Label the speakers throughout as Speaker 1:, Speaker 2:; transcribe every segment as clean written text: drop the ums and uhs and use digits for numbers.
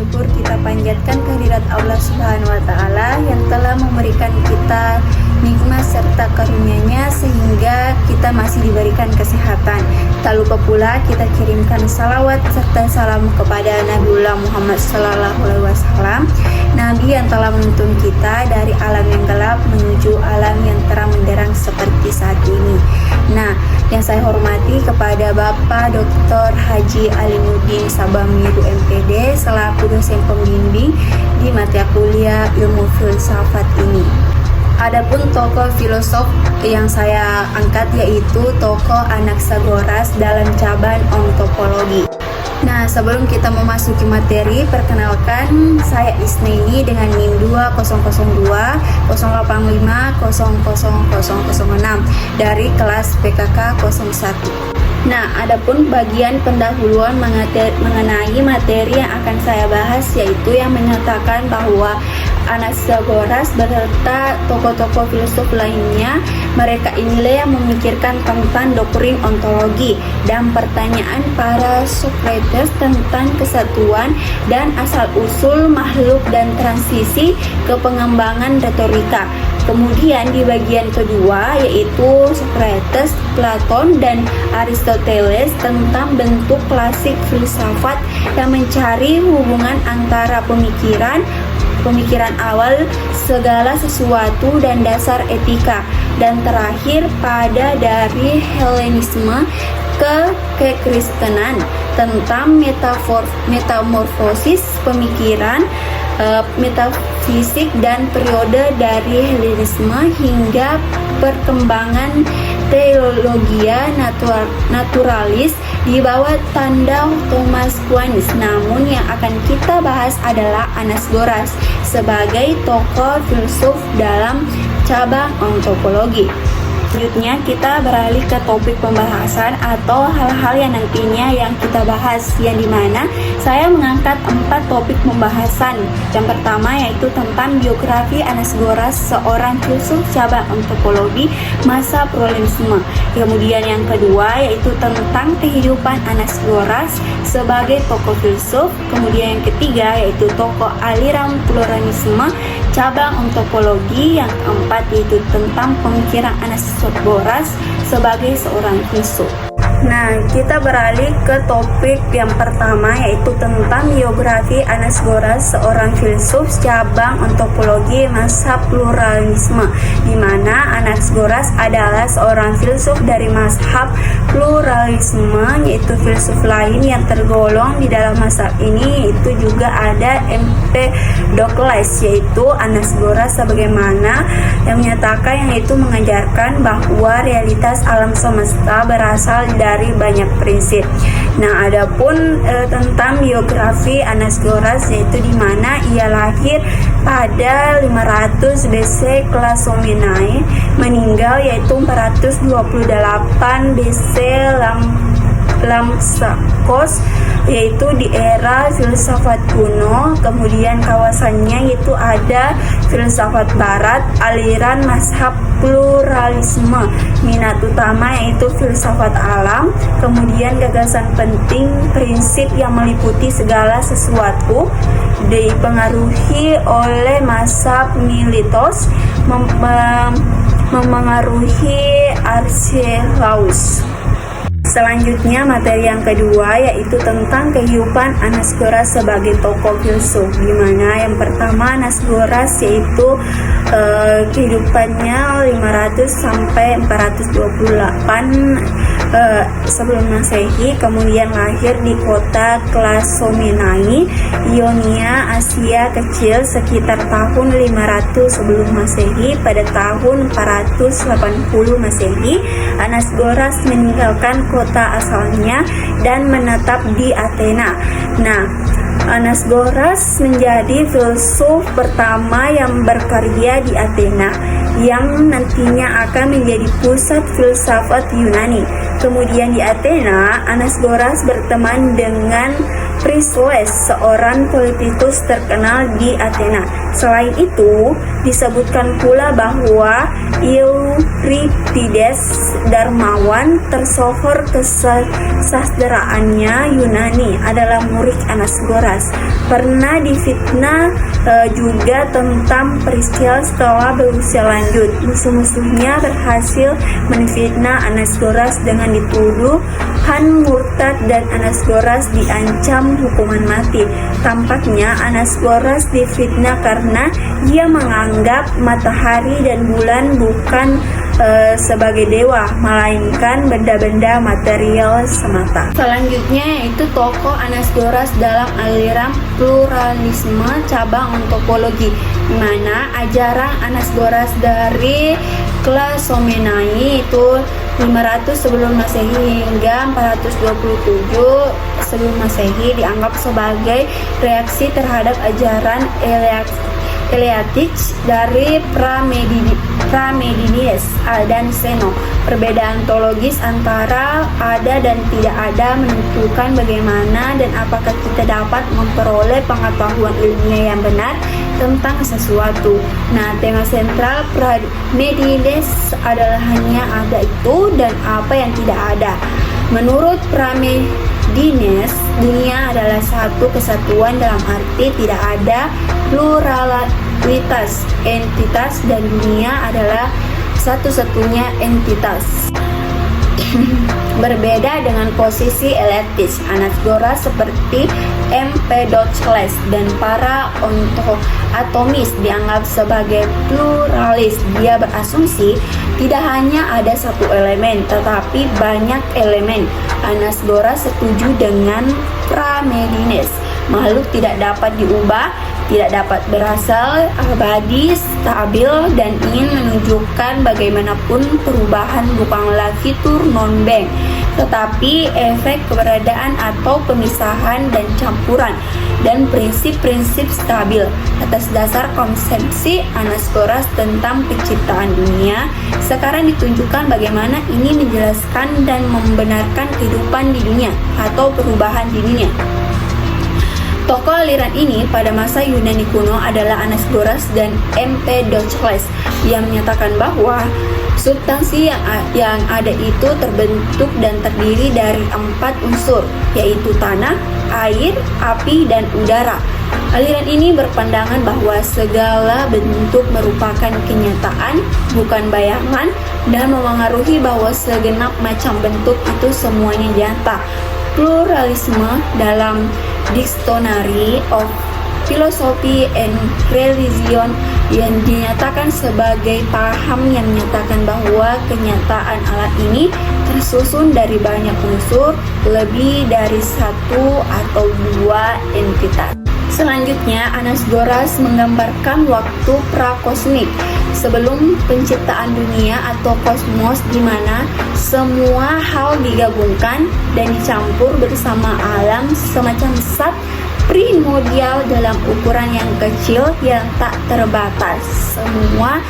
Speaker 1: syukur kita panjatkan kehadirat Allah Subhanahu wa Ta'ala yang telah memberikan kita nikmat serta karunia-Nya sehingga kita masih diberikan kesehatan. Tak lupa pula kita kirimkan salawat serta salam kepada Nabiullah Muhammad SAW, Nabi yang telah menuntun kita dari alam yang gelap menuju alam yang terang benderang seperti saat ini. Nah, yang saya hormati kepada Bapak Dr. Haji Alimuddin Sabamiru MPD selaku dosen pembimbing di mata kuliah ilmu filsafat ini. Adapun tokoh filosof yang saya angkat yaitu tokoh Anaxagoras dalam cabang ontopologi. Nah, sebelum kita memasuki materi, perkenalkan saya Isnaini dengan NIM 2002 085 00006 dari kelas PKK 01. Nah, adapun bagian pendahuluan mengenai materi yang akan saya bahas yaitu yang menyatakan bahwa Anaxagoras beserta tokoh-tokoh filsuf lainnya, mereka inilah yang memikirkan tentang doktrin ontologi dan pertanyaan para Socrates tentang kesatuan dan asal-usul makhluk dan transisi ke pengembangan retorika. Kemudian di bagian kedua yaitu Socrates, Platon, dan Aristoteles tentang bentuk klasik filsafat yang mencari hubungan antara pemikiran awal segala sesuatu dan dasar etika, dan terakhir pada dari Helenisme ke kekristenan tentang metamorfosis pemikiran, metafisik dan periode dari Helenisme hingga perkembangan teologia naturalis di bawah tanda Thomas Aquinas. Namun yang akan kita bahas adalah Anaxagoras sebagai tokoh filsuf dalam cabang ontopologi. Selanjutnya kita beralih ke topik pembahasan atau hal-hal yang nantinya yang kita bahas, yang dimana saya mengangkat 4 topik pembahasan. Yang pertama yaitu tentang biografi Anaxagoras, seorang filsuf cabang ontopologi masa pluralisme. Kemudian yang kedua yaitu tentang kehidupan Anaxagoras sebagai tokoh filsuf. Kemudian yang ketiga yaitu tokoh aliran pluralisme cabang ontopologi. Yang keempat yaitu tentang pemikiran Anaxagoras sebagai seorang filsuf. Nah, kita beralih ke topik yang pertama yaitu tentang biografi Anaxagoras, seorang filsuf cabang ontopologi masa pluralisme, di mana Anaxagoras adalah seorang filsuf dari mazhab pluralisme, yaitu filsuf lain yang tergolong di dalam mazhab ini itu juga ada Empedokles, yaitu Anaxagoras sebagaimana yang menyatakan yaitu mengajarkan bahwa realitas alam semesta berasal dari banyak prinsip. Nah, adapun tentang biografi Anaxagoras yaitu di mana ia lahir pada 500 BC Klasomenai, meninggal yaitu 428 BC Lampsakos, yaitu di era filsafat kuno. Kemudian kawasannya yaitu ada filsafat barat, aliran mazhab pluralisme, minat utama yaitu filsafat alam, kemudian gagasan penting, prinsip yang meliputi segala sesuatu, dipengaruhi oleh mazhab Miletos, memengaruhi Archelaus. Selanjutnya materi yang kedua yaitu tentang kehidupan Anaxagoras sebagai tokoh filsuf, di mana yang pertama Anaxagoras yaitu kehidupannya 500 sampai 428 sebelum Masehi, kemudian lahir di kota Klasomenai, Ionia, Asia Kecil sekitar tahun 500 sebelum Masehi. Pada tahun 480 Masehi, Anaxagoras meninggalkan kota asalnya dan menetap di Athena. Nah, Anaxagoras menjadi filsuf pertama yang berkarya di Athena, yang nantinya akan menjadi pusat filsafat Yunani. Kemudian di Athena, Anaxagoras berteman dengan Priscilles, seorang politikus terkenal di Athena. Selain itu, disebutkan pula bahwa Euripides, Darmawan tersohor kesastraannya Yunani, adalah murid Anaxagoras. Pernah difitnah juga tentang Priscilles setelah berusia lanjut. Musuh-musuhnya berhasil menfitnah Anaxagoras dengan dituduhan murtad dan Anaxagoras diancam hukuman mati. Tampaknya Anaxagoras difitnah karena ia menganggap matahari dan bulan bukan sebagai dewa, melainkan benda-benda material semata. Selanjutnya yaitu tokoh Anaxagoras dalam aliran pluralisme cabang ontologi, di mana ajaran Anaxagoras dari Clazomenae itu 500 sebelum Masehi hingga 427 sebelum Masehi dianggap sebagai reaksi terhadap ajaran Eleatic dari Pramenides dan Zeno. Perbedaan ontologis antara ada dan tidak ada menentukan bagaimana dan apakah kita dapat memperoleh pengetahuan ilmiah yang benar tentang sesuatu. Nah, tema sentral Pramenides adalah hanya ada itu dan apa yang tidak ada. Menurut Pramenides, dunia adalah satu kesatuan dalam arti tidak ada pluralitas entitas dan dunia adalah satu-satunya entitas. Berbeda dengan posisi Eleatis, Anaxagoras seperti Empedocles dan para atomis dianggap sebagai pluralis. Dia berasumsi tidak hanya ada satu elemen, tetapi banyak elemen. Anaxagoras setuju dengan Pramenides. Makhluk tidak dapat diubah, tidak dapat berasal, abadi, stabil, dan ingin menunjukkan bagaimanapun perubahan bukanlah fitur non-bank, tetapi efek keberadaan atau pemisahan dan campuran, dan prinsip-prinsip stabil. Atas dasar konsepsi Anaxagoras tentang penciptaan dunia, sekarang ditunjukkan bagaimana ini menjelaskan dan membenarkan kehidupan di dunia atau perubahan di dunia. Tokoh aliran ini pada masa Yunani kuno adalah Anaxagoras dan Empedocles yang menyatakan bahwa substansi yang ada itu terbentuk dan terdiri dari 4 unsur, yaitu tanah, air, api, dan udara. Aliran ini berpandangan bahwa segala bentuk merupakan kenyataan, bukan bayangan, dan memengaruhi bahwa segenap macam bentuk itu semuanya nyata. Pluralisme dalam Dictionary of Philosophy and Religion yang dinyatakan sebagai paham yang menyatakan bahwa kenyataan alam ini tersusun dari banyak unsur, lebih dari satu atau dua entitas. Selanjutnya, Anaxagoras menggambarkan waktu prakosmik sebelum penciptaan dunia atau kosmos, di mana semua hal digabungkan dan dicampur bersama alam semacam zat primordial dalam ukuran yang kecil yang tak terbatas. Semua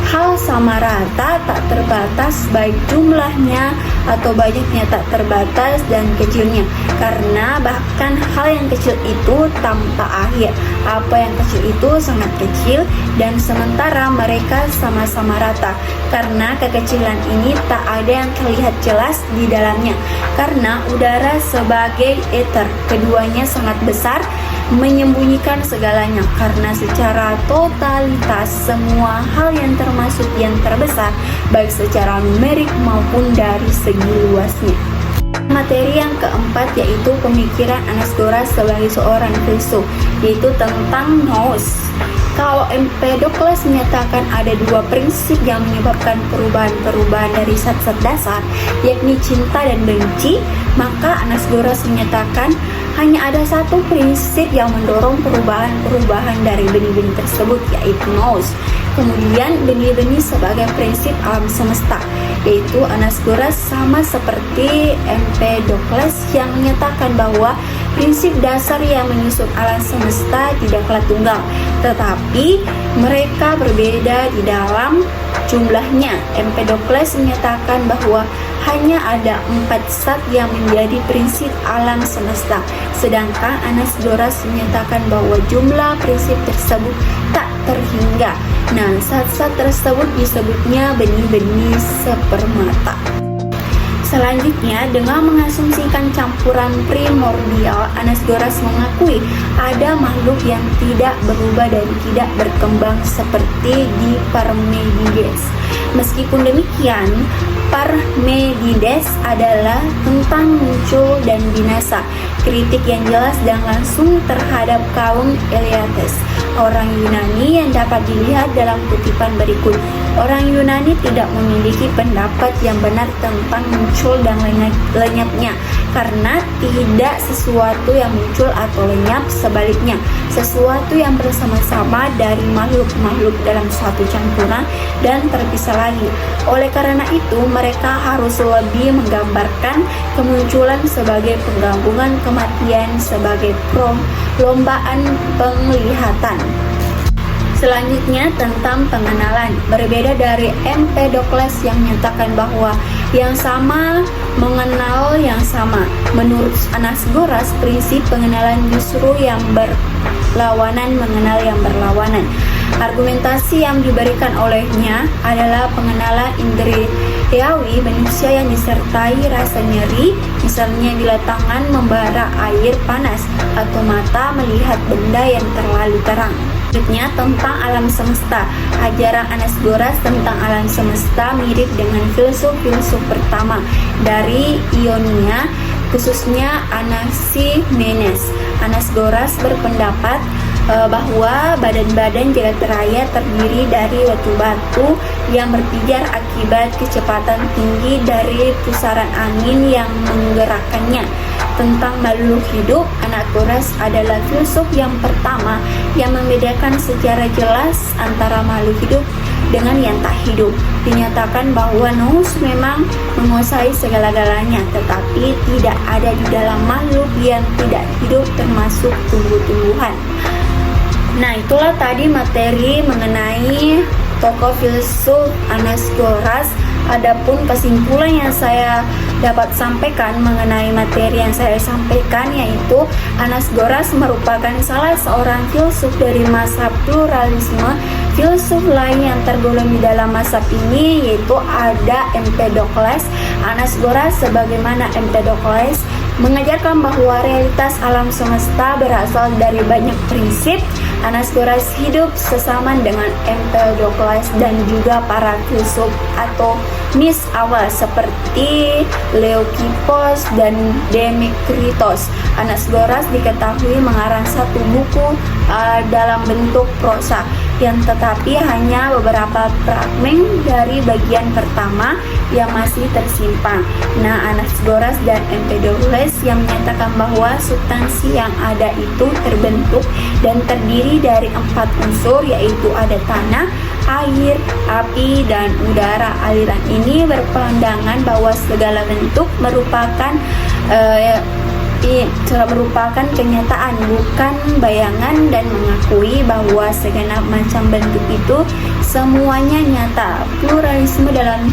Speaker 1: hal sama rata, tak terbatas, baik jumlahnya atau banyaknya tak terbatas dan kecilnya, karena bahkan hal yang kecil itu tanpa akhir. Apa yang kecil itu sangat kecil dan sementara mereka sama-sama rata, karena kekecilan ini tak ada yang terlihat jelas di dalamnya, karena udara sebagai ether, keduanya sangat besar, menyembunyikan segalanya, karena secara totalitas semua hal yang termasuk yang terbesar, baik secara numerik maupun dari segi luasnya. Materi yang keempat yaitu pemikiran Anaxagoras sebagai seorang filsuf, yaitu tentang nous. Kalau Empedocles menyatakan ada dua prinsip yang menyebabkan perubahan-perubahan dari zat-zat dasar, yakni cinta dan benci, maka Anaxagoras menyatakan hanya ada satu prinsip yang mendorong perubahan-perubahan dari benih-benih tersebut, yaitu nous. Kemudian benih-benih sebagai prinsip alam semesta, yaitu Anaxagoras sama seperti Empedocles yang menyatakan bahwa prinsip dasar yang menyusun alam semesta tidaklah tunggal, tetapi mereka berbeda di dalam jumlahnya. Empedocles menyatakan bahwa hanya ada 4 zat yang menjadi prinsip alam semesta, sedangkan Anaxagoras menyatakan bahwa jumlah prinsip tersebut tak terhingga. Nah, zat-zat tersebut disebutnya benih-benih sepermata. Selanjutnya, dengan mengasumsikan campuran primordial, Anaxagoras mengakui ada makhluk yang tidak berubah dan tidak berkembang seperti di Parmenides. Meskipun demikian, Parmenides adalah tentang muncul dan binasa, kritik yang jelas dan langsung terhadap kaum Eleates, orang Yunani yang dapat dilihat dalam kutipan berikut. Orang Yunani tidak memiliki pendapat yang benar tentang muncul dan lenyapnya, karena tidak sesuatu yang muncul atau lenyap, sebaliknya sesuatu yang bersama-sama dari makhluk-makhluk dalam suatu campuran dan terpisah lagi. Oleh karena itu, mereka harus lebih menggambarkan kemunculan sebagai penggabungan, kematian sebagai perlombaan penglihatan. Selanjutnya, tentang pengenalan. Berbeda dari Empedokles yang menyatakan bahwa yang sama mengenal yang sama, menurut Anaxagoras prinsip pengenalan justru yang berlawanan mengenal yang berlawanan. Argumentasi yang diberikan olehnya adalah pengenalan indriawi manusia yang disertai rasa nyeri, misalnya bila tangan membara air panas atau mata melihat benda yang terlalu terang. Selanjutnya, tentang alam semesta. Ajaran Anaxagoras tentang alam semesta mirip dengan filsuf-filsuf pertama dari Ionia, khususnya Anaximenes. Anaxagoras berpendapat bahwa badan-badan jagat raya terdiri dari batu-batu yang berpijar akibat kecepatan tinggi dari pusaran angin yang menggerakkannya. Tentang makhluk hidup, Anaxagoras adalah filsuf yang pertama yang membedakan secara jelas antara makhluk hidup dengan yang tak hidup. Dinyatakan bahwa nous memang menguasai segala-galanya, tetapi tidak ada di dalam makhluk yang tidak hidup termasuk tumbuh-tumbuhan. Nah, itulah tadi materi mengenai tokoh filsuf Anaxagoras. Adapun kesimpulan yang saya dapat sampaikan mengenai materi yang saya sampaikan, yaitu Anaxagoras merupakan salah seorang filsuf dari mazhab pluralisme. Filsuf lain yang tergolong di dalam mazhab ini yaitu ada Empedokles. Anaxagoras sebagaimana Empedokles mengajarkan bahwa realitas alam semesta berasal dari banyak prinsip. Anaxagoras hidup sesaman dengan Empedokles dan juga para filsuf atau mis awal seperti Leucippus dan Demokritos. Anaxagoras diketahui mengarang satu buku dalam bentuk prosa, yang tetapi hanya beberapa fragmen dari bagian pertama yang masih tersimpan. Nah, Anaxagoras dan Empedokles yang menyatakan bahwa substansi yang ada itu terbentuk dan terdiri dari 4 unsur, yaitu ada tanah, air, api, dan udara. Aliran ini berpandangan bahwa segala bentuk merupakan kenyataan, bukan bayangan, dan mengakui bahwa segenap macam bentuk itu semuanya nyata. Pluralisme dalam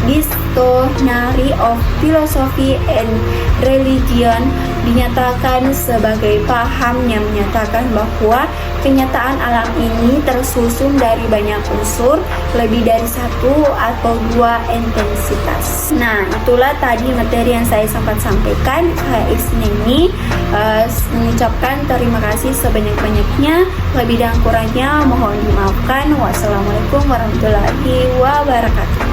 Speaker 1: Dictionary of Philosophy and Religion dinyatakan sebagai paham yang menyatakan bahwa kenyataan alam ini tersusun dari banyak unsur, lebih dari 1 atau 2 intensitas. Nah, itulah tadi materi yang saya sempat sampaikan. Saya Isneni mengucapkan terima kasih sebanyak-banyaknya. Lebih dan kurangnya mohon dimaafkan. Wassalamualaikum warahmatullahi wabarakatuh.